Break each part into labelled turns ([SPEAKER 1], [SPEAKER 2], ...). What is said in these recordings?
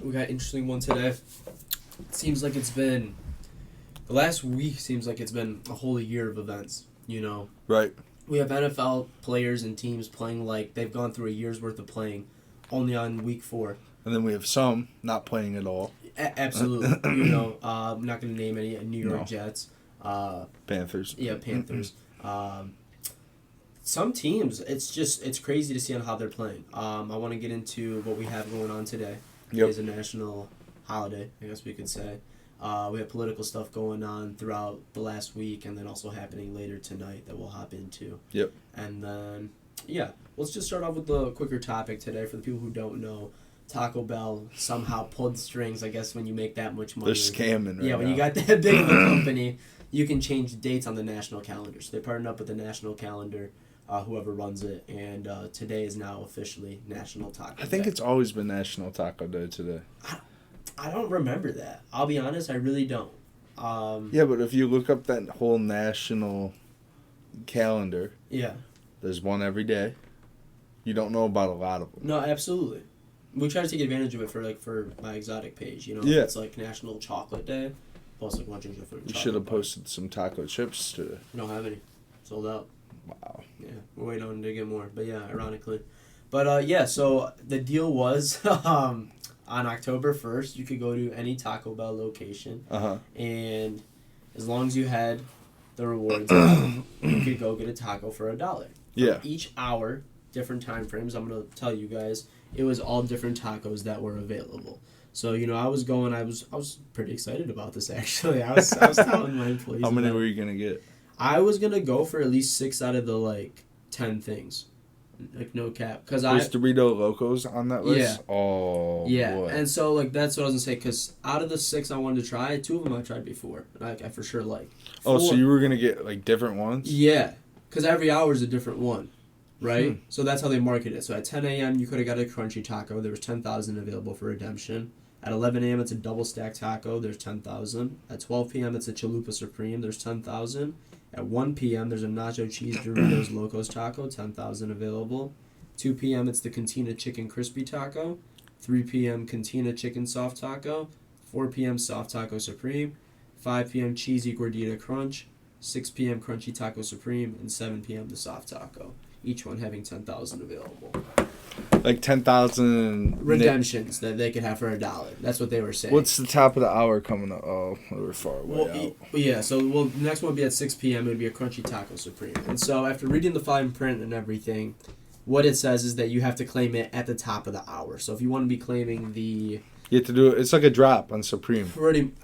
[SPEAKER 1] We got an interesting one today. It seems like it's been... The last week seems like it's been a whole year of events, you know?
[SPEAKER 2] Right.
[SPEAKER 1] We have NFL players and teams playing like they've gone through a year's worth of playing only on week 4.
[SPEAKER 2] And then we have some not playing at all.
[SPEAKER 1] Absolutely. You know, I'm not going to name any New York Jets.
[SPEAKER 2] Panthers.
[SPEAKER 1] Yeah, Panthers. Some teams, it's crazy to see on how they're playing. I want to get into what we have going on today. Today's a national holiday, I guess we could say. We have political stuff going on throughout the last week and then also happening later tonight that we'll hop into.
[SPEAKER 2] Yep.
[SPEAKER 1] And then, let's just start off with the quicker topic today. For the people who don't know, Taco Bell somehow pulled strings, I guess, when you make that much money.
[SPEAKER 2] They're scamming right now.
[SPEAKER 1] When you got that big of a company, you can change dates on the national calendar. So they partnered up with the national calendar, whoever runs it, and today is now officially National Taco Day.
[SPEAKER 2] I think it's always been National Taco Day today.
[SPEAKER 1] I don't remember that. I'll be honest, I really don't.
[SPEAKER 2] Yeah, but if you look up that whole national calendar, there's one every day. You don't know about a lot of them.
[SPEAKER 1] No, absolutely. We try to take advantage of it for my exotic page. You know,
[SPEAKER 2] yeah.
[SPEAKER 1] It's like National Chocolate Day. Post like 1 ginger fruit.
[SPEAKER 2] You should have posted some taco chips today.
[SPEAKER 1] We don't have any. Sold out.
[SPEAKER 2] Wow.
[SPEAKER 1] Yeah, we're waiting on to get more. But yeah, ironically. But so the deal was on October 1st, you could go to any Taco Bell location. And as long as you had the rewards, you could go get a taco for $1.
[SPEAKER 2] Yeah.
[SPEAKER 1] Each hour, different time frames. I'm going to tell you guys, it was all different tacos that were available. So, you know, I was pretty excited about this, actually. I was telling my employees.
[SPEAKER 2] How many were you going to get?
[SPEAKER 1] I was going to go for at least 6 out of the, 10 things. No cap. There's
[SPEAKER 2] Dorito Locos on that list?
[SPEAKER 1] Yeah.
[SPEAKER 2] Oh,
[SPEAKER 1] yeah.
[SPEAKER 2] boy.
[SPEAKER 1] And so, that's what I was going to say, because out of the 6 I wanted to try, 2 of them I tried before. I for sure like. 4.
[SPEAKER 2] Oh, so you were going to get, different ones?
[SPEAKER 1] Yeah. Because every hour is a different one. Right? So that's how they market it. So at 10 a.m., you could have got a crunchy taco. There was 10,000 available for redemption. At 11 a.m., it's a double stack taco. There's 10,000. At 12 p.m., it's a Chalupa Supreme. There's 10,000. At 1 p.m., there's a Nacho Cheese Doritos Locos Taco. 10,000 available. 2 p.m., it's the Cantina Chicken Crispy Taco. 3 p.m., Cantina Chicken Soft Taco. 4 p.m., Soft Taco Supreme. 5 p.m., Cheesy Gordita Crunch. 6 p.m., Crunchy Taco Supreme. And 7 p.m., the Soft Taco. Each one having 10,000 available.
[SPEAKER 2] 10,000
[SPEAKER 1] redemptions that they could have for $1. That's what they were saying.
[SPEAKER 2] What's the top of the hour coming up? Oh, we're far away out.
[SPEAKER 1] Yeah, so the next one would be at 6 p.m. It would be a Crunchy Taco Supreme. And so after reading the fine print and everything, what it says is that you have to claim it at the top of the hour. So if you want to be claiming the...
[SPEAKER 2] You have to do it. It's like a drop on Supreme.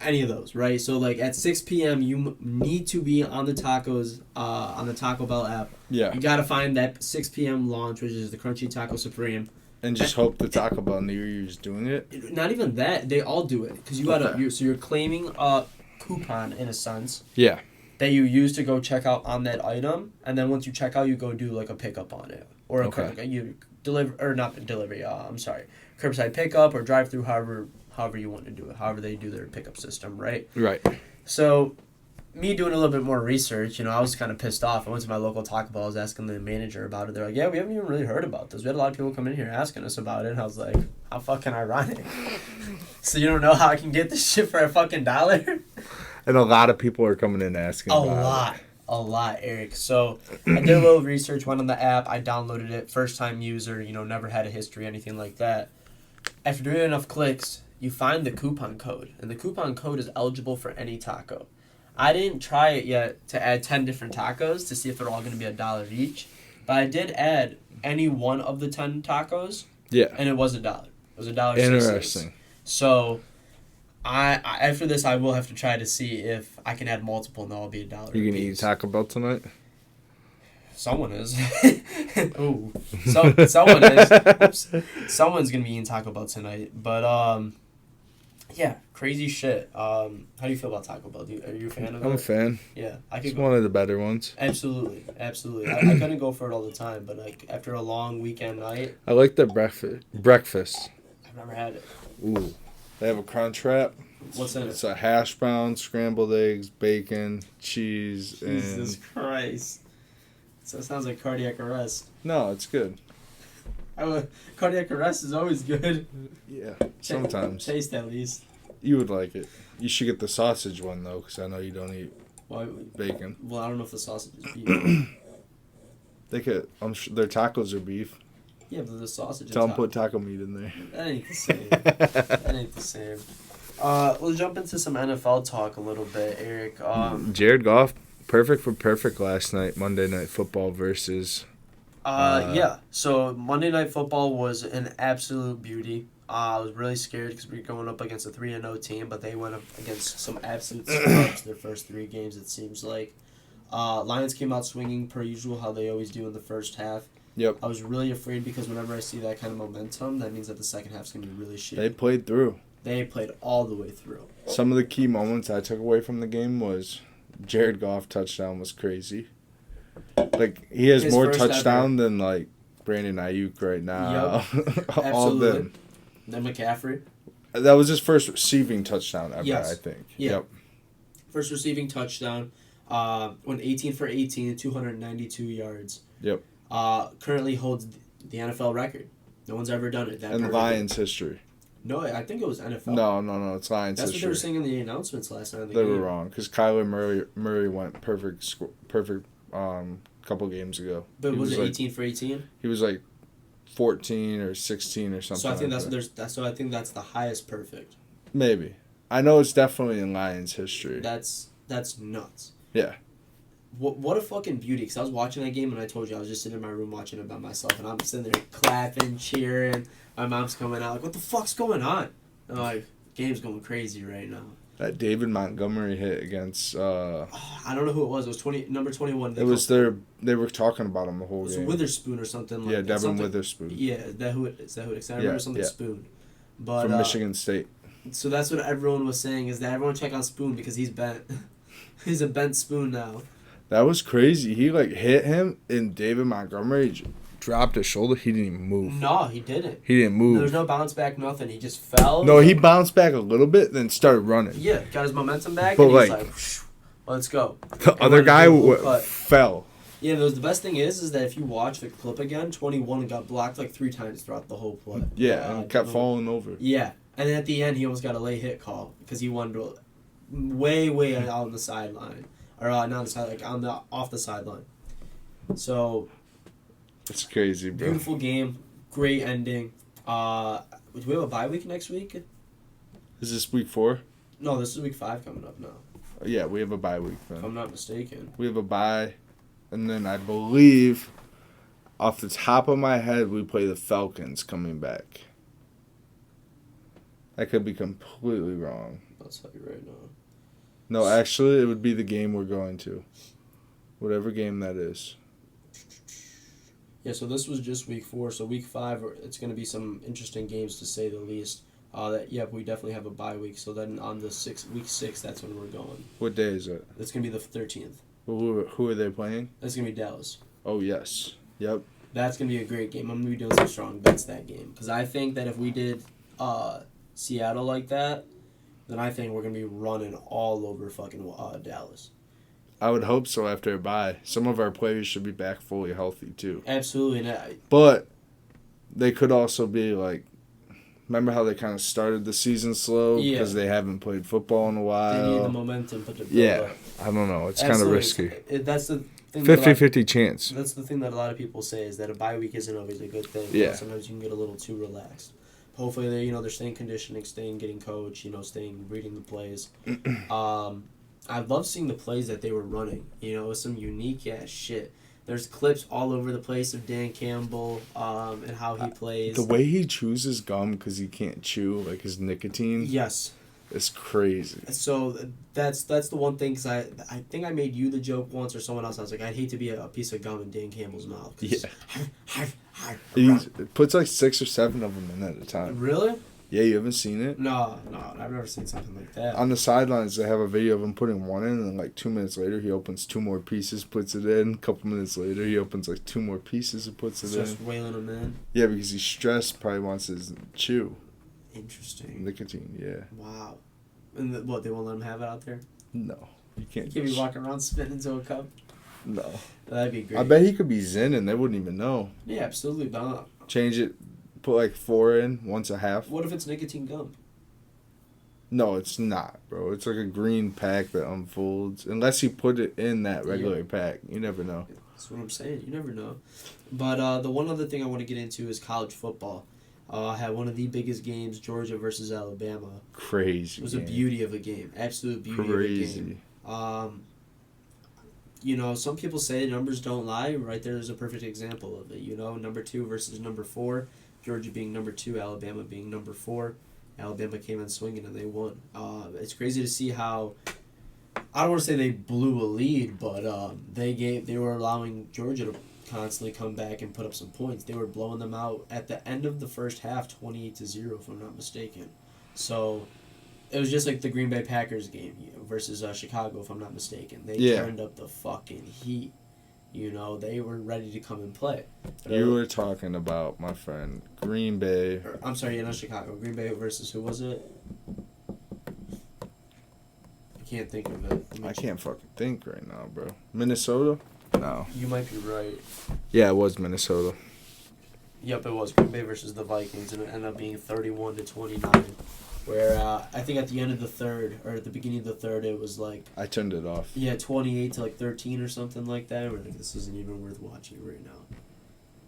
[SPEAKER 1] Any of those, right? So at 6 p.m., you need to be on the tacos, on the Taco Bell app.
[SPEAKER 2] Yeah.
[SPEAKER 1] You got to find that 6 p.m. launch, which is the Crunchy Taco Supreme.
[SPEAKER 2] And just hope the Taco Bell near you is doing it?
[SPEAKER 1] Not even that. They all do it. Because you're claiming a coupon, in a sense.
[SPEAKER 2] Yeah.
[SPEAKER 1] That you use to go check out on that item. And then once you check out, you go do a pickup on it. Or you deliver, or not delivery, curbside pickup or drive-through, however you want to do it. However they do their pickup system, right?
[SPEAKER 2] Right.
[SPEAKER 1] So... me doing a little bit more research, I was kind of pissed off. I went to my local Taco Bell. I was asking the manager about it. They're like, yeah, we haven't even really heard about this. We had a lot of people come in here asking us about it. And I was like, how fucking ironic. So you don't know how I can get this shit for $1?
[SPEAKER 2] And a lot of people are coming in asking about it.
[SPEAKER 1] A lot, Eric. So I did a little research, went on the app. I downloaded it. First-time user, never had a history, anything like that. After doing enough clicks, you find the coupon code. And the coupon code is eligible for any taco. I didn't try it yet to add 10 different tacos to see if they're all going to be $1 each. But I did add any one of the 10 tacos.
[SPEAKER 2] Yeah.
[SPEAKER 1] And it was $1. It was $1.66.
[SPEAKER 2] Interesting.
[SPEAKER 1] So, I after this, I will have to try to see if I can add multiple and they'll all be $1.
[SPEAKER 2] You going to eat Taco Bell tonight?
[SPEAKER 1] Someone is. Ooh. Someone is. Oops. Someone's going to be eating Taco Bell tonight. But, yeah, crazy shit. How do you feel about Taco Bell? Are you a fan of it?
[SPEAKER 2] I'm a fan.
[SPEAKER 1] Yeah,
[SPEAKER 2] it's one of the better ones.
[SPEAKER 1] Absolutely. I couldn't go for it all the time, but after a long weekend night.
[SPEAKER 2] I like their breakfast.
[SPEAKER 1] I've never had it.
[SPEAKER 2] Ooh, they have a crunch wrap.
[SPEAKER 1] What's in it?
[SPEAKER 2] It's a hash brown, scrambled eggs, bacon, cheese,
[SPEAKER 1] Jesus Christ! So it sounds like cardiac arrest.
[SPEAKER 2] No, it's good.
[SPEAKER 1] Cardiac arrest is always good.
[SPEAKER 2] Yeah, sometimes.
[SPEAKER 1] Taste at least.
[SPEAKER 2] You would like it. You should get the sausage one, though, because I know you don't eat bacon.
[SPEAKER 1] Well, I don't know if the sausage is beef.
[SPEAKER 2] They could. I'm sure their tacos are beef.
[SPEAKER 1] Yeah, but the sausage.
[SPEAKER 2] Tell them put taco meat in there.
[SPEAKER 1] That ain't the same. That ain't the same. We'll jump into some NFL talk a little bit, Eric.
[SPEAKER 2] Jared Goff, perfect for perfect last night. Monday Night Football versus.
[SPEAKER 1] Yeah. So Monday Night Football was an absolute beauty. I was really scared because we were going up against a 3-0 team, but they went up against some absolute scrubs their first 3 games, it seems like. Lions came out swinging per usual, how they always do in the first half.
[SPEAKER 2] Yep.
[SPEAKER 1] I was really afraid because whenever I see that kind of momentum, that means that the second half's going to be really shitty.
[SPEAKER 2] They played through.
[SPEAKER 1] They played all the way through.
[SPEAKER 2] Some of the key moments I took away from the game was Jared Goff touchdown was crazy. Like, he has more touchdown than, like, Brandon Ayuk right now.
[SPEAKER 1] Yep.
[SPEAKER 2] All of them.
[SPEAKER 1] Then McCaffrey.
[SPEAKER 2] That was his first receiving touchdown ever,
[SPEAKER 1] yes.
[SPEAKER 2] I think.
[SPEAKER 1] Yeah.
[SPEAKER 2] Yep.
[SPEAKER 1] First receiving touchdown. Went 18 for 18 and 292 yards.
[SPEAKER 2] Yep.
[SPEAKER 1] Currently holds the NFL record. No one's ever done it.
[SPEAKER 2] In Lions history.
[SPEAKER 1] No, I think it was NFL.
[SPEAKER 2] No, it's Lions
[SPEAKER 1] That's
[SPEAKER 2] history.
[SPEAKER 1] what they were saying in the announcements last night.
[SPEAKER 2] They were wrong because Kyler Murray went perfect couple games ago.
[SPEAKER 1] But was it 18 for 18?
[SPEAKER 2] He was like 14 or 16 or something.
[SPEAKER 1] So I think So I think that's the highest perfect.
[SPEAKER 2] Maybe. I know it's definitely in Lions history.
[SPEAKER 1] That's nuts.
[SPEAKER 2] Yeah.
[SPEAKER 1] What a fucking beauty! Because I was watching that game and I told you I was just sitting in my room watching it by myself and I'm sitting there clapping, cheering. My mom's coming out like, "What the fuck's going on?" And I'm like, "Game's going crazy right now."
[SPEAKER 2] That David Montgomery hit against.
[SPEAKER 1] I don't know who it was. It was number 21.
[SPEAKER 2] They were talking about him the whole game.
[SPEAKER 1] It was Witherspoon or something like that.
[SPEAKER 2] Yeah, Devin Witherspoon.
[SPEAKER 1] Yeah, is that who it is? I remember something Spoon. But,
[SPEAKER 2] from Michigan State.
[SPEAKER 1] So that's what everyone was saying, is that everyone check on Spoon because he's bent. He's a bent Spoon now.
[SPEAKER 2] That was crazy. He hit him and David Montgomery dropped his shoulder. He didn't even move.
[SPEAKER 1] No, he didn't.
[SPEAKER 2] He didn't move.
[SPEAKER 1] There was no bounce back, nothing. He just fell.
[SPEAKER 2] No, he bounced back a little bit, then started running.
[SPEAKER 1] Yeah, got his momentum back,
[SPEAKER 2] but
[SPEAKER 1] and he's like, let's go.
[SPEAKER 2] The other guy fell.
[SPEAKER 1] Yeah, the best thing is that if you watch the clip again, 21 got blocked like 3 times throughout the whole play.
[SPEAKER 2] Yeah, and kept falling over.
[SPEAKER 1] Yeah, and then at the end, he almost got a late hit call because he wanted to way out on the sideline. Or not on the side, like off the sideline. So
[SPEAKER 2] it's crazy, bro.
[SPEAKER 1] Beautiful game, great ending. Do we have a bye week next week?
[SPEAKER 2] Is this week 4?
[SPEAKER 1] No, this is week 5 coming up now.
[SPEAKER 2] Yeah, we have a bye week.
[SPEAKER 1] If I'm not mistaken.
[SPEAKER 2] We have a bye, and then I believe, off the top of my head, we play the Falcons coming back. I could be completely wrong.
[SPEAKER 1] I'll tell you right now.
[SPEAKER 2] No, actually, it would be the game we're going to. Whatever game that is.
[SPEAKER 1] Yeah, so this was just week 4. So week 5, it's going to be some interesting games to say the least. We definitely have a bye week. So then on the week 6, that's when we're going.
[SPEAKER 2] What day is it?
[SPEAKER 1] It's going to be the 13th.
[SPEAKER 2] Well, who are they playing?
[SPEAKER 1] It's going to be Dallas.
[SPEAKER 2] Oh, yes. Yep.
[SPEAKER 1] That's going to be a great game. I'm going to be doing some strong bets that game. Because I think that if we did Seattle like that, then I think we're going to be running all over fucking Dallas.
[SPEAKER 2] I would hope so after a bye. Some of our players should be back fully healthy, too.
[SPEAKER 1] Absolutely.
[SPEAKER 2] But they could also be like, remember how they kind of started the season slow? Because they haven't played football in a while.
[SPEAKER 1] They need the momentum to build up.
[SPEAKER 2] I don't know. It's kind of risky.
[SPEAKER 1] That's the thing.
[SPEAKER 2] 50-50 chance.
[SPEAKER 1] That's the thing that a lot of people say, is that a bye week isn't always a good thing.
[SPEAKER 2] Yeah.
[SPEAKER 1] Sometimes you can get a little too relaxed. Hopefully, they're staying conditioning, getting coached, reading the plays. I love seeing the plays that they were running. It was some unique ass shit. There's clips all over the place of Dan Campbell and how he plays.
[SPEAKER 2] The way he chews his gum because he can't chew, like his nicotine.
[SPEAKER 1] Yes.
[SPEAKER 2] It's crazy.
[SPEAKER 1] So that's the one thing, because I think I made you the joke once or someone else. I was like, I'd hate to be a piece of gum in Dan Campbell's mouth.
[SPEAKER 2] Yeah. He puts like 6 or 7 of them in at a time.
[SPEAKER 1] Really?
[SPEAKER 2] Yeah, you haven't seen it?
[SPEAKER 1] No, I've never seen something like that.
[SPEAKER 2] On the sidelines, they have a video of him putting one in, and then like 2 minutes later, he opens 2 more pieces, puts it in. A couple minutes later, he opens like 2 more pieces and puts it in.
[SPEAKER 1] Just wailing them in?
[SPEAKER 2] Yeah, because he's stressed, probably wants to chew.
[SPEAKER 1] Interesting.
[SPEAKER 2] Nicotine, yeah.
[SPEAKER 1] Wow. And they won't let him have it out there?
[SPEAKER 2] No. You can't.
[SPEAKER 1] He can't be walking around spitting into a cup?
[SPEAKER 2] No.
[SPEAKER 1] That'd be great.
[SPEAKER 2] I bet he could be zen and they wouldn't even know.
[SPEAKER 1] Yeah, absolutely. But
[SPEAKER 2] Change it. Put like 4 in, once a half.
[SPEAKER 1] What if it's nicotine gum?
[SPEAKER 2] No, it's not, bro. It's like a green pack that unfolds. Unless you put it in that regular pack. You never know.
[SPEAKER 1] That's what I'm saying. You never know. But the one other thing I want to get into is college football. I had one of the biggest games, Georgia versus Alabama.
[SPEAKER 2] Crazy.
[SPEAKER 1] It was a beauty of a game. Absolute beauty of a game. You know, some people say numbers don't lie. Right there's a perfect example of it. You know, number 2 versus number 4. Georgia being number 2, Alabama being number 4. Alabama came in swinging and they won. It's crazy to see how, I don't want to say they blew a lead, but they were allowing Georgia to constantly come back and put up some points. They were blowing them out at the end of the first half, 28-0, if I'm not mistaken. So it was just like the Green Bay Packers game versus Chicago, if I'm not mistaken. They turned up the fucking heat. You know, they were ready to come and play.
[SPEAKER 2] You were talking about, my friend, Green Bay.
[SPEAKER 1] I'm sorry, not Chicago. Green Bay versus who was it? I can't think of it.
[SPEAKER 2] I can't fucking think right now, bro. Minnesota? No.
[SPEAKER 1] You might be right.
[SPEAKER 2] Yeah, it was Minnesota.
[SPEAKER 1] Yep, it was Green Bay versus the Vikings, and it ended up being 31-29. Where I think at the end of the third, or at the beginning of the third, it was like...
[SPEAKER 2] I turned it off.
[SPEAKER 1] Yeah, 28-13 or something like that. We're like, this isn't even worth watching right now.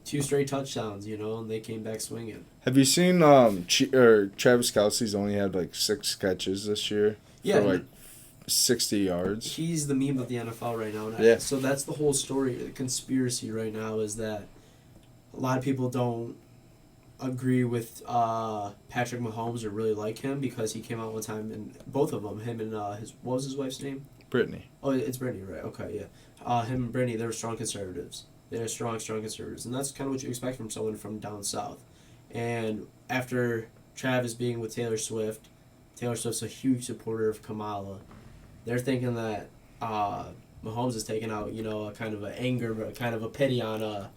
[SPEAKER 1] 2 straight touchdowns, you know, and they came back swinging.
[SPEAKER 2] Have you seen Travis Kelce's only had like 6 catches this year?
[SPEAKER 1] Yeah.
[SPEAKER 2] For like 60 yards.
[SPEAKER 1] He's the meme of the NFL right now. And so that's the whole story. The conspiracy right now is that a lot of people don't agree with Patrick Mahomes or really like him because he came out one time and both of them, him and his, what was his wife's name?
[SPEAKER 2] Brittany.
[SPEAKER 1] Oh, it's Brittany, right? Okay, yeah. Him and Brittany, they were strong conservatives. They're strong conservatives, and that's kind of what you expect from someone from down south. And after Travis being with Taylor Swift's a huge supporter of Kamala. They're thinking that Mahomes is taking out, you know, a kind of an anger, but kind of a pity on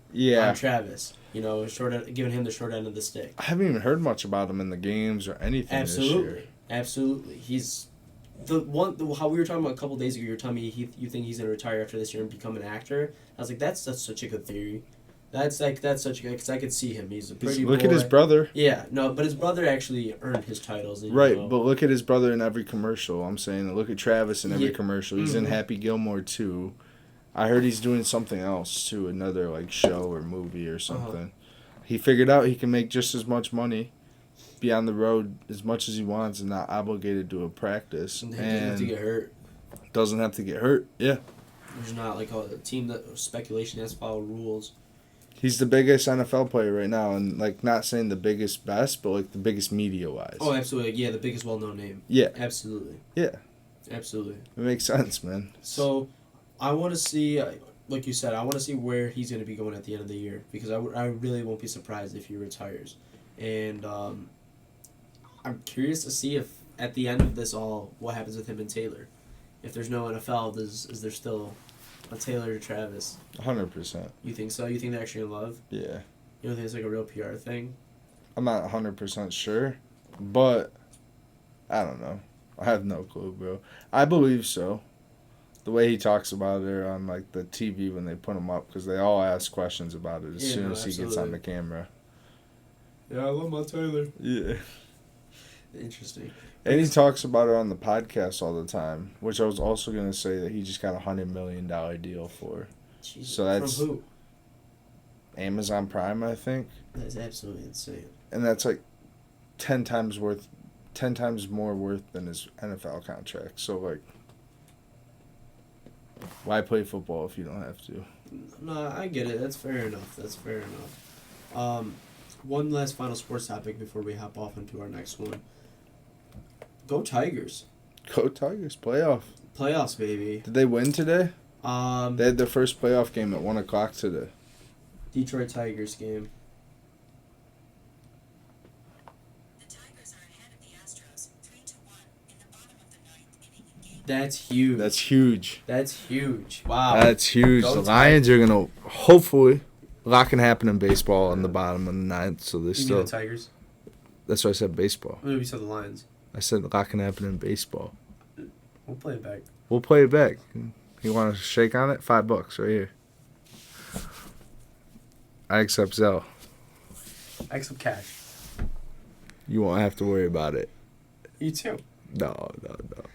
[SPEAKER 1] Travis. You know, giving him the short end of the stick.
[SPEAKER 2] I haven't even heard much about him in the games or anything this year.
[SPEAKER 1] Absolutely. He's how we were talking about a couple days ago. You were telling me you think he's gonna retire after this year and become an actor. I was like, that's such a good theory. That's such a good, because I could see him. He's a pretty.
[SPEAKER 2] Look at his brother.
[SPEAKER 1] Yeah, no, but his brother actually earned his titles. And,
[SPEAKER 2] right, but look at his brother in every commercial. I'm saying, look at Travis in every commercial. He's in Happy Gilmore too. I heard he's doing something else too, another like show or movie or something. He figured out he can make just as much money, be on the road as much as he wants, and not obligated to a practice.
[SPEAKER 1] And he doesn't have to get hurt.
[SPEAKER 2] Doesn't have to get hurt. Yeah.
[SPEAKER 1] There's not like a team that speculation has to follow rules.
[SPEAKER 2] He's the biggest NFL player right now, and like not saying the biggest best, but like the biggest media wise.
[SPEAKER 1] Oh, absolutely. Yeah, the biggest well-known name.
[SPEAKER 2] Yeah.
[SPEAKER 1] Absolutely.
[SPEAKER 2] Yeah.
[SPEAKER 1] Absolutely.
[SPEAKER 2] It makes sense, man.
[SPEAKER 1] So, I want to see, like you said, I want to see where he's going to be going at the end of the year, because I really won't be surprised if he retires. And I'm curious to see if at the end of this all, what happens with him and Taylor. If there's no NFL, is there still a Taylor to Travis?
[SPEAKER 2] 100%.
[SPEAKER 1] You think so? You think they're actually in love?
[SPEAKER 2] Yeah.
[SPEAKER 1] You don't think it's like a real PR thing?
[SPEAKER 2] I'm not 100% sure, but I don't know. I have no clue, bro. I believe so. The way he talks about it on like the TV when they put him up, because they all ask questions about it as soon as he gets on the camera.
[SPEAKER 1] Yeah, I love my Taylor.
[SPEAKER 2] Yeah.
[SPEAKER 1] Interesting.
[SPEAKER 2] And he talks about it on the podcast all the time, which I was also going to say that he just got $100 million deal for.
[SPEAKER 1] Jesus.
[SPEAKER 2] So that's
[SPEAKER 1] from who?
[SPEAKER 2] Amazon Prime, I think.
[SPEAKER 1] That's absolutely insane.
[SPEAKER 2] And that's like 10 times more worth than his NFL contract. So like, why play football if you don't have to?
[SPEAKER 1] No, I get it. That's fair enough. One last final sports topic before we hop off into our next one. Go Tigers.
[SPEAKER 2] Go Tigers. Playoffs,
[SPEAKER 1] baby.
[SPEAKER 2] Did they win today?
[SPEAKER 1] They
[SPEAKER 2] had their first playoff game at 1 o'clock today.
[SPEAKER 1] Detroit Tigers game.
[SPEAKER 3] The Tigers are ahead of the Astros 3-1 in the bottom of the 9th inning in game.
[SPEAKER 2] That's huge.
[SPEAKER 1] Wow.
[SPEAKER 2] That's huge.
[SPEAKER 1] Go
[SPEAKER 2] the Lions are going to hopefully, a lot can happen in baseball in the bottom of the 9th, so they're still.
[SPEAKER 1] You mean the Tigers?
[SPEAKER 2] That's why I said baseball.
[SPEAKER 1] Maybe you said the Lions.
[SPEAKER 2] I said a lot can happen in baseball.
[SPEAKER 1] We'll play it back.
[SPEAKER 2] You want to shake on it? $5 right here. I accept Zelle.
[SPEAKER 1] Make some cash.
[SPEAKER 2] You won't have to worry about it.
[SPEAKER 1] You too.
[SPEAKER 2] No.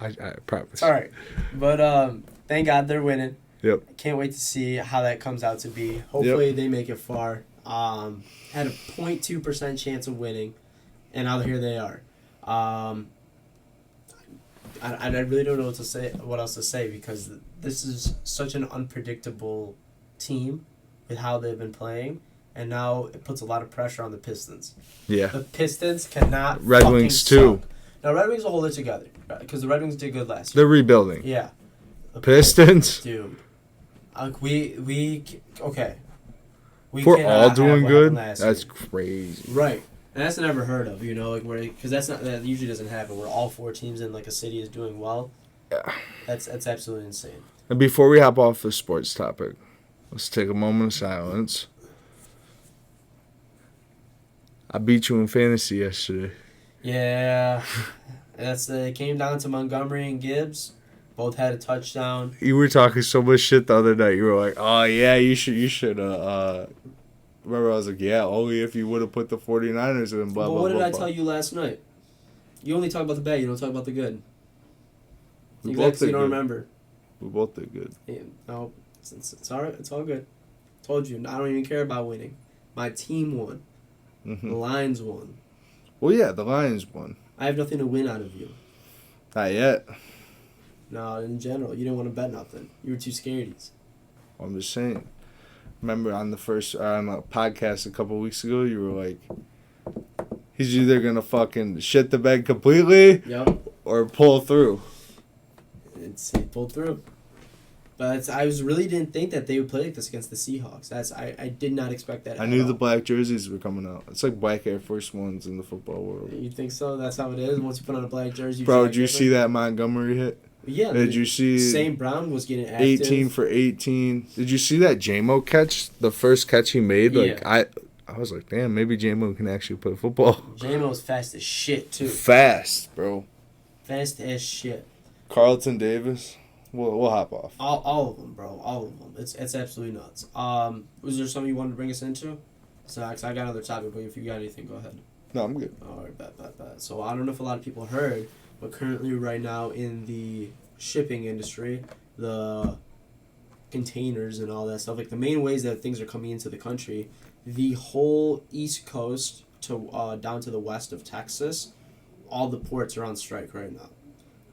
[SPEAKER 2] I promise.
[SPEAKER 1] It's all right. But thank God they're winning.
[SPEAKER 2] Yep.
[SPEAKER 1] Can't wait to see how that comes out to be. Hopefully they make it far. Had a 0.2% chance of winning, and now here they are. I really don't know what else to say because this is such an unpredictable team with how they've been playing, and now it puts a lot of pressure on the Pistons.
[SPEAKER 2] Yeah.
[SPEAKER 1] The Pistons cannot.
[SPEAKER 2] Red Wings too.
[SPEAKER 1] No, Red Wings will hold it together because the Red Wings did good last
[SPEAKER 2] They're
[SPEAKER 1] year.
[SPEAKER 2] rebuilding.
[SPEAKER 1] Yeah.
[SPEAKER 2] Pistons.
[SPEAKER 1] Dude, we okay. We
[SPEAKER 2] We're
[SPEAKER 1] cannot
[SPEAKER 2] all
[SPEAKER 1] have
[SPEAKER 2] doing
[SPEAKER 1] what
[SPEAKER 2] good.
[SPEAKER 1] happened last
[SPEAKER 2] That's
[SPEAKER 1] year.
[SPEAKER 2] crazy.
[SPEAKER 1] Right. And that's never heard of, because that usually doesn't happen where all four teams in like a city is doing well.
[SPEAKER 2] Yeah.
[SPEAKER 1] That's absolutely insane.
[SPEAKER 2] And before we hop off the sports topic, let's take a moment of silence. I beat you in fantasy yesterday.
[SPEAKER 1] Yeah, it came down to Montgomery and Gibbs. Both had a touchdown.
[SPEAKER 2] You were talking so much shit the other night. You were like, "Oh yeah, you should." Remember, I was like, "Yeah, only if you would have put the 49ers in." Blah
[SPEAKER 1] But
[SPEAKER 2] blah.
[SPEAKER 1] what did
[SPEAKER 2] blah,
[SPEAKER 1] I
[SPEAKER 2] blah.
[SPEAKER 1] tell you last night? You only talk about the bad. You don't talk about the good.
[SPEAKER 2] We
[SPEAKER 1] You
[SPEAKER 2] both
[SPEAKER 1] actually
[SPEAKER 2] did
[SPEAKER 1] don't
[SPEAKER 2] good.
[SPEAKER 1] remember.
[SPEAKER 2] We both did good.
[SPEAKER 1] Yeah, no, it's all right. It's all good. Told you, I don't even care about winning. My team won. The
[SPEAKER 2] Hmm.
[SPEAKER 1] Lions won.
[SPEAKER 2] Well, yeah, the Lions won.
[SPEAKER 1] I have nothing to win out of you.
[SPEAKER 2] Not yet.
[SPEAKER 1] No, in general, you didn't want to bet nothing. You were too scaredies.
[SPEAKER 2] I'm just saying. Remember on a podcast a couple weeks ago, you were like, "He's either gonna fucking shit the bed completely
[SPEAKER 1] Yep.
[SPEAKER 2] or pull through."
[SPEAKER 1] He pulled through. But I really didn't think that they would play like this against the Seahawks. I did not expect that.
[SPEAKER 2] I
[SPEAKER 1] at
[SPEAKER 2] knew
[SPEAKER 1] all.
[SPEAKER 2] the black jerseys were coming out. It's like black Air Force Ones in the football world.
[SPEAKER 1] You think so? That's how it is. Once you put on a black jersey.
[SPEAKER 2] Bro, did you see that Montgomery hit?
[SPEAKER 1] Yeah.
[SPEAKER 2] Did you see
[SPEAKER 1] St. Brown was getting active.
[SPEAKER 2] 18 for 18? Did you see that J-Mo catch? The first catch he made? Like
[SPEAKER 1] Yeah.
[SPEAKER 2] I was like, damn, maybe J-Mo can actually play football.
[SPEAKER 1] J-Mo's fast as shit too.
[SPEAKER 2] Fast, bro.
[SPEAKER 1] Fast as shit.
[SPEAKER 2] Carlton Davis. We'll hop off.
[SPEAKER 1] All of them, bro. All of them. It's absolutely nuts. Was there something you wanted to bring us into? So, 'cause I got another topic, but if you got anything, go ahead.
[SPEAKER 2] No, I'm good.
[SPEAKER 1] All right, bet. So I don't know if a lot of people heard, but currently right now in the shipping industry, the containers and all that stuff, like the main ways that things are coming into the country, the whole East Coast to down to the west of Texas, all the ports are on strike right now.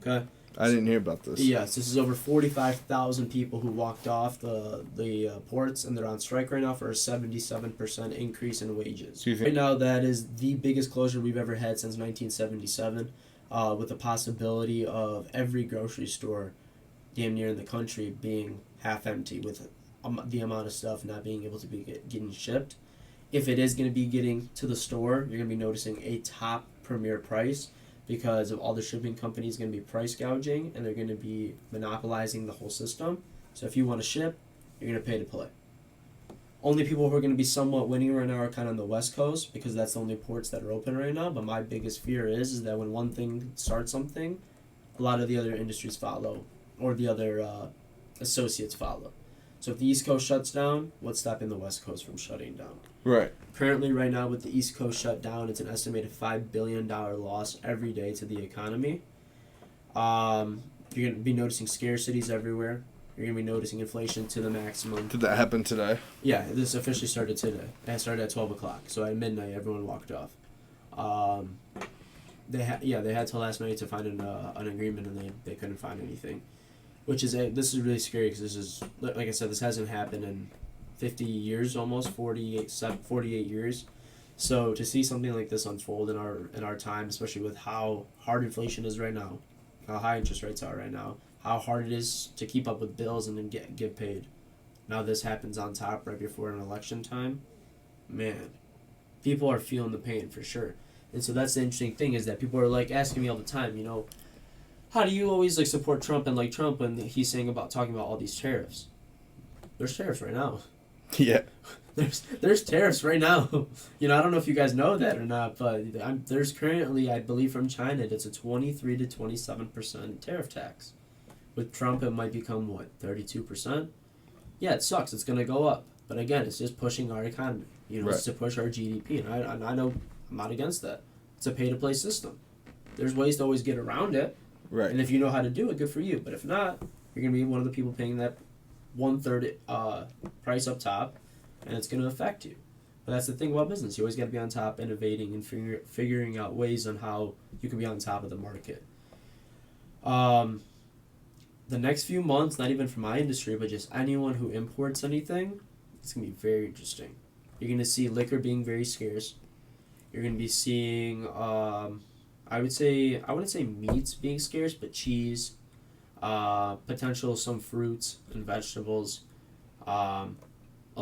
[SPEAKER 1] Okay.
[SPEAKER 2] I didn't hear about this.
[SPEAKER 1] Yes, this is over 45,000 people who walked off the ports, and they're on strike right now for a 77% increase in wages.
[SPEAKER 2] Do you think-
[SPEAKER 1] Right now, that is the biggest closure we've ever had since 1977, with the possibility of every grocery store damn near in the country being half empty with the amount of stuff not being able to be getting shipped. If it is going to be getting to the store, you're going to be noticing a top premier price, because of all the shipping companies going to be price gouging, and they're going to be monopolizing the whole system. So if you want to ship, you're going to pay to play. Only people who are going to be somewhat winning right now are kind of on the West Coast, because that's the only ports that are open right now. But my biggest fear is that when one thing starts something, a lot of the other industries follow, or the other associates follow. So if the East Coast shuts down, what's stopping the West Coast from shutting down?
[SPEAKER 2] Right.
[SPEAKER 1] Currently, right now, with the East Coast shut down, it's an estimated $5 billion loss every day to the economy. You're going to be noticing scarcities everywhere. You're going to be noticing inflation to the maximum.
[SPEAKER 2] Did that happen today?
[SPEAKER 1] Yeah, this officially started today. It started at 12 o'clock. So at midnight, everyone walked off. They had till last night to find an agreement, and they couldn't find anything. This is really scary, because this is, like I said, this hasn't happened in 50 years, almost 48 years. So to see something like this unfold in our time, especially with how hard inflation is right now, how high interest rates are right now, how hard it is to keep up with bills and then get paid. Now this happens on top right before an election time. Man, people are feeling the pain for sure. And so that's the interesting thing, is that people are like asking me all the time, how do you always like support Trump and like Trump when he's talking about all these tariffs? There's tariffs right now.
[SPEAKER 2] Yeah.
[SPEAKER 1] There's tariffs right now. I don't know if you guys know that or not, but there's currently, I believe, from China, that's a 23 to 27% tariff tax. With Trump, it might become, 32%? Yeah, it sucks. It's going to go up. But again, it's just pushing our economy. You know,
[SPEAKER 2] Right.
[SPEAKER 1] it's to push our GDP, and I know I'm not against that. It's a pay-to-play system. There's ways to always get around it,
[SPEAKER 2] Right.
[SPEAKER 1] and if you know how to do it, good for you. But if not, you're gonna be one of the people paying that 1/3 price up top, and it's gonna affect you. But that's the thing about business. You always got to be on top, innovating, and figuring out ways on how you can be on top of the market. The next few months, not even for my industry, but just anyone who imports anything, it's going to be very interesting. You're going to see liquor being very scarce. You're going to be seeing, I wouldn't say meats being scarce, but cheese, potential some fruits and vegetables, a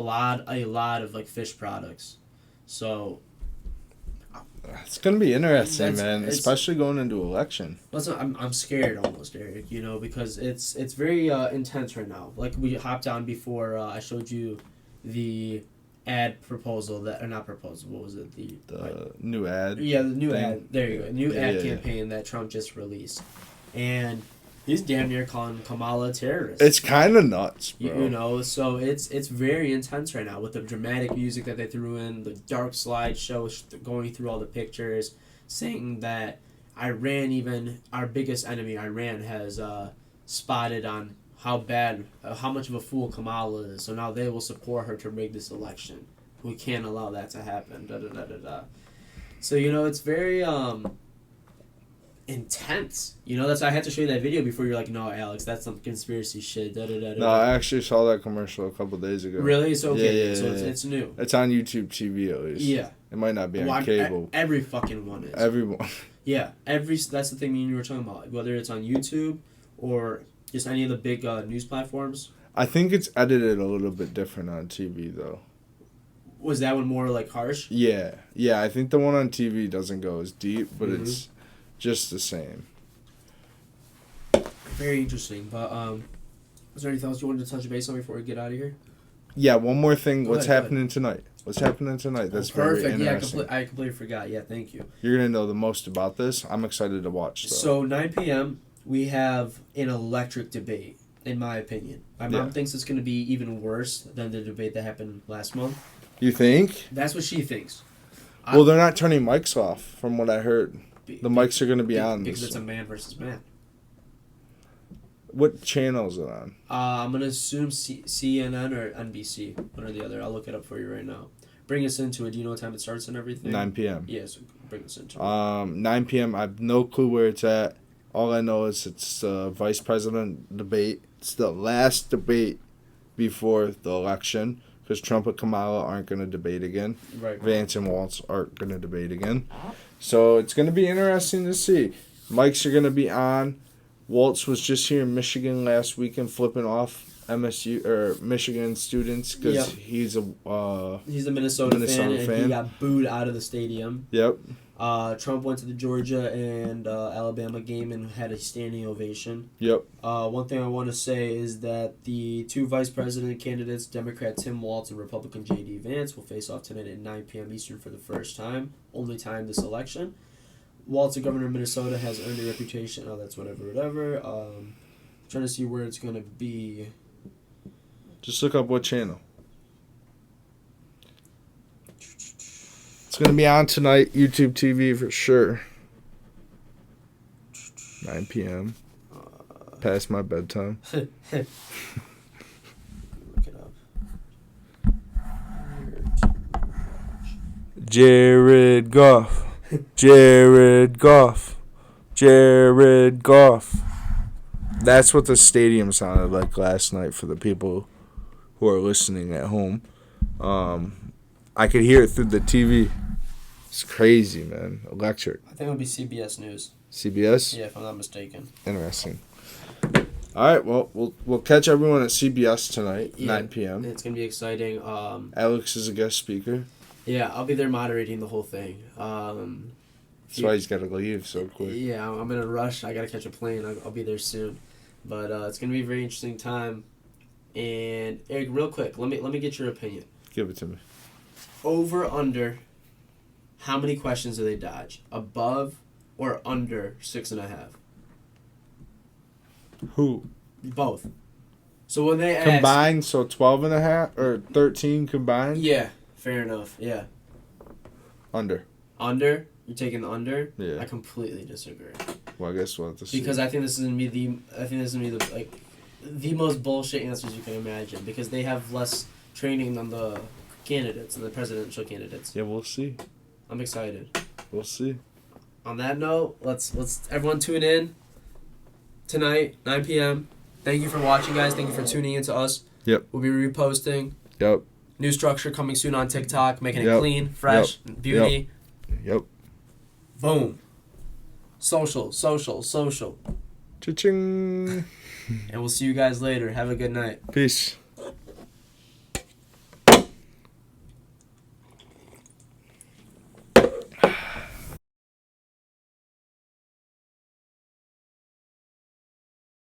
[SPEAKER 1] lot of like fish products. So
[SPEAKER 2] It's gonna be interesting, man.
[SPEAKER 1] it's-
[SPEAKER 2] Especially going into election.
[SPEAKER 1] listen, I'm scared almost, Eric. You know, because it's very intense right now. Like we hopped on before, I showed you the ad proposal that, or not proposal. What was it?
[SPEAKER 2] The new ad.
[SPEAKER 1] Yeah, the new
[SPEAKER 2] thing.
[SPEAKER 1] ad. There you go. New ad
[SPEAKER 2] Yeah.
[SPEAKER 1] campaign that Trump just released, and he's damn near calling Kamala a terrorist.
[SPEAKER 2] It's kind of nuts, bro.
[SPEAKER 1] You know, so it's very intense right now with the dramatic music that they threw in, the dark slideshow going through all the pictures, saying that Iran, even our biggest enemy, Iran, has spotted on how much of a fool Kamala is. So now they will support her to rig this election. We can't allow that to happen. Da da da da da. So you know, it's very intense. You know, that's why I had to show you that video before. You're like, no, Alex, that's some conspiracy shit. Da da da da.
[SPEAKER 2] No, I actually saw that commercial a couple days ago.
[SPEAKER 1] Really? So okay,
[SPEAKER 2] Yeah,
[SPEAKER 1] so
[SPEAKER 2] yeah,
[SPEAKER 1] it's new.
[SPEAKER 2] It's on YouTube TV at least.
[SPEAKER 1] Yeah.
[SPEAKER 2] It might not be on
[SPEAKER 1] Well,
[SPEAKER 2] cable.
[SPEAKER 1] Every fucking one is.
[SPEAKER 2] Everyone.
[SPEAKER 1] Yeah, that's the thing me and you were talking about. Whether it's on YouTube or just any of the big news platforms.
[SPEAKER 2] I think it's edited a little bit different on TV though.
[SPEAKER 1] Was that one more like harsh?
[SPEAKER 2] Yeah. Yeah, I think the one on TV doesn't go as deep, but
[SPEAKER 1] Mhm.
[SPEAKER 2] it's just the same.
[SPEAKER 1] Very interesting. But is there anything else you wanted to touch base on before we get out of here?
[SPEAKER 2] Yeah, one more thing.
[SPEAKER 1] Go
[SPEAKER 2] What's
[SPEAKER 1] ahead, go
[SPEAKER 2] happening tonight? What's happening tonight? That's very
[SPEAKER 1] perfect. Yeah,
[SPEAKER 2] interesting.
[SPEAKER 1] I completely forgot. Yeah, thank you.
[SPEAKER 2] You're going to know the most about this. I'm excited to watch, though.
[SPEAKER 1] So 9 p.m. we have an electric debate, in my opinion. My mom
[SPEAKER 2] Yeah.
[SPEAKER 1] thinks it's going to be even worse than the debate that happened last month.
[SPEAKER 2] You think?
[SPEAKER 1] That's what she thinks.
[SPEAKER 2] Well, they're not turning mics off, from what I heard.
[SPEAKER 1] Be-
[SPEAKER 2] The mics are going to be
[SPEAKER 1] be-
[SPEAKER 2] on.
[SPEAKER 1] because
[SPEAKER 2] This
[SPEAKER 1] it's a man versus man.
[SPEAKER 2] What channel is it on?
[SPEAKER 1] I'm gonna assume CNN or NBC, one or the other. I'll look it up for you right now. Bring us into it. Do you know what time it starts and everything?
[SPEAKER 2] 9 p.m.
[SPEAKER 1] Yes, bring us into it.
[SPEAKER 2] 9 p.m. I have no clue where it's at. All I know is it's the vice president debate. It's the last debate before the election because Trump and Kamala aren't going to debate again.
[SPEAKER 1] Right.
[SPEAKER 2] Vance and Waltz aren't going to debate again. So it's going to be interesting to see. Mics are going to be on. Waltz was just here in Michigan last weekend flipping off MSU or Michigan students because
[SPEAKER 1] Yep.
[SPEAKER 2] he's a
[SPEAKER 1] He's a Minnesota fan, and he
[SPEAKER 2] fan.
[SPEAKER 1] got booed out of the stadium.
[SPEAKER 2] Yep.
[SPEAKER 1] Trump went to the Georgia and Alabama game and had a standing ovation.
[SPEAKER 2] Yep.
[SPEAKER 1] One thing I want to say is that the two vice president candidates, Democrat Tim Walz and Republican J.D. Vance, will face off tonight at 9 p.m. Eastern for the first time, only time this election. Walz, the governor of Minnesota, has earned a reputation. Oh, that's whatever. Trying to see where it's going to be.
[SPEAKER 2] Just look up what channel. It's going to be on tonight, YouTube TV for sure. 9 p.m. Past my bedtime.
[SPEAKER 1] Look it up.
[SPEAKER 2] Jared Goff. Jared Goff. Jared Goff. That's what the stadium sounded like last night for the people who are listening at home. I could hear it through the TV. It's crazy, man. Electric.
[SPEAKER 1] I think it would be CBS News.
[SPEAKER 2] CBS?
[SPEAKER 1] Yeah, if I'm not mistaken.
[SPEAKER 2] Interesting. All right, well, we'll catch everyone at CBS tonight,
[SPEAKER 1] Yeah,
[SPEAKER 2] 9 p.m.
[SPEAKER 1] It's going to be exciting.
[SPEAKER 2] Alex is a guest speaker.
[SPEAKER 1] Yeah, I'll be there moderating the whole thing.
[SPEAKER 2] That's why he's got to leave so quick.
[SPEAKER 1] Yeah, I'm in a rush. I got to catch a plane. I'll be there soon. But it's going to be a very interesting time. And Eric, real quick, let me get your opinion.
[SPEAKER 2] Give it to me.
[SPEAKER 1] Over, under, how many questions do they dodge? Above or under 6.5?
[SPEAKER 2] Who?
[SPEAKER 1] Both. So when they ask...
[SPEAKER 2] Combined, so 12 and a half or 13 combined?
[SPEAKER 1] Yeah. Fair enough. Yeah.
[SPEAKER 2] Under.
[SPEAKER 1] Under? You're taking the under?
[SPEAKER 2] Yeah.
[SPEAKER 1] I completely disagree.
[SPEAKER 2] Well, I guess we'll have to see.
[SPEAKER 1] Because I think this is gonna be the most bullshit answers you can imagine, because they have less training than the candidates, and the presidential candidates.
[SPEAKER 2] Yeah, we'll see.
[SPEAKER 1] I'm excited.
[SPEAKER 2] We'll see.
[SPEAKER 1] On that note, let's everyone tune in tonight, 9 p.m. Thank you for watching, guys. Thank you for tuning in to us.
[SPEAKER 2] Yep.
[SPEAKER 1] We'll be reposting.
[SPEAKER 2] Yep.
[SPEAKER 1] New structure coming soon on TikTok, making it
[SPEAKER 2] Yep.
[SPEAKER 1] clean, fresh, beauty.
[SPEAKER 2] Yep.
[SPEAKER 1] Boom. Social.
[SPEAKER 2] Cha-ching.
[SPEAKER 1] And we'll see you guys later. Have a good night.
[SPEAKER 2] Peace.